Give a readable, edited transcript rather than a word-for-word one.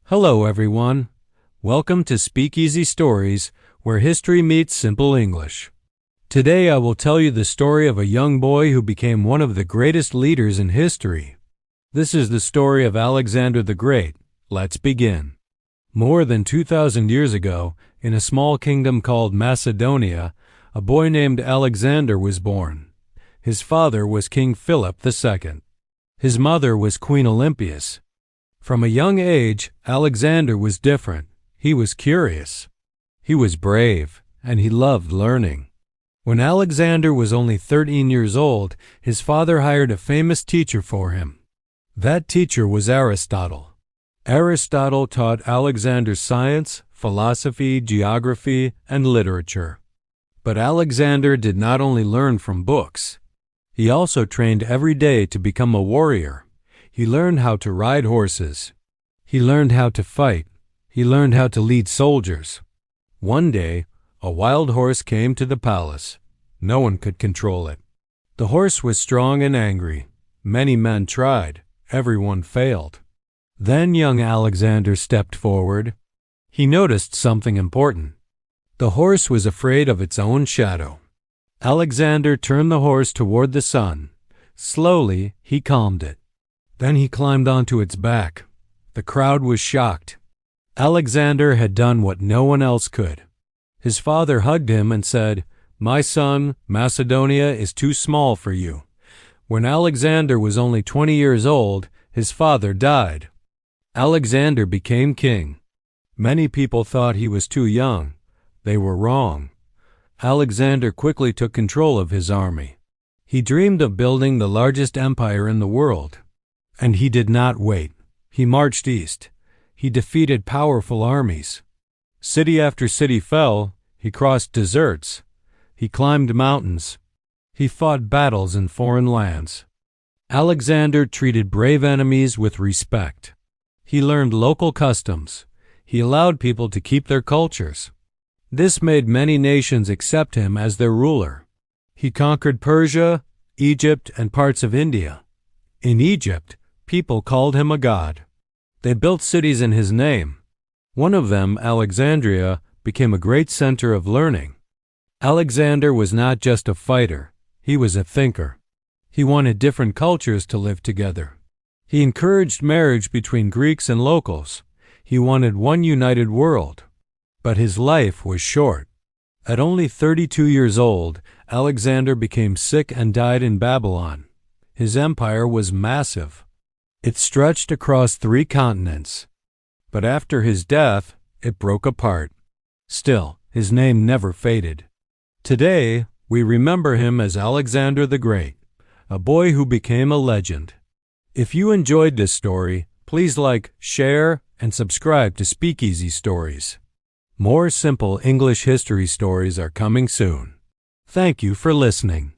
Hello, everyone. Welcome to Speakeasy Stories, where history meets simple English. Today I will tell you the story of a young boy who became one of the greatest leaders in history. This is the story of Alexander the Great. Let's begin. More than 2,000 years ago, in a small kingdom called Macedonia, a boy named Alexander was born. His father was King Philip II. His mother was Queen Olympias. From a young age, Alexander was different. He was curious. He was brave, and he loved learning. When Alexander was only 13 years old, his father hired a famous teacher for him. That teacher was Aristotle. Aristotle taught Alexander science, philosophy, geography, and literature. But Alexander did not only learn from books. He also trained every day to become a warrior. He learned how to ride horses. He learned how to fight. He learned how to lead soldiers. One day, a wild horse came to the palace. No one could control it. The horse was strong and angry. Many men tried. Everyone failed. Then young Alexander stepped forward. He noticed something important. The horse was afraid of its own shadow. Alexander turned the horse toward the sun. Slowly, he calmed it. Then he climbed onto its back. The crowd was shocked. Alexander had done what no one else could. His father hugged him and said, "My son, Macedonia is too small for you." When Alexander was only 20 years old, his father died. Alexander became king. Many people thought he was too young. They were wrong. Alexander quickly took control of his army. He dreamed of building the largest empire in the world. And he did not wait. He marched east. He defeated powerful armies. City after city fell. He crossed deserts. He climbed mountains. He fought battles in foreign lands. Alexander treated brave enemies with respect. He learned local customs. He allowed people to keep their cultures. This made many nations accept him as their ruler. He conquered Persia, Egypt, and parts of India. In Egypt, people called him a god. They built cities in his name. One of them, Alexandria, became a great center of learning. Alexander was not just a fighter. He was a thinker. He wanted different cultures to live together. He encouraged marriage between Greeks and locals. He wanted one united world. But his life was short. At only 32 years old, Alexander became sick and died in Babylon. His empire was massive. It stretched across 3 continents. But after his death, it broke apart. Still, his name never faded. Today, we remember him as Alexander the Great, a boy who became a legend. If you enjoyed this story, please like, share, and subscribe to Speakeasy Stories. More simple English history stories are coming soon. Thank you for listening.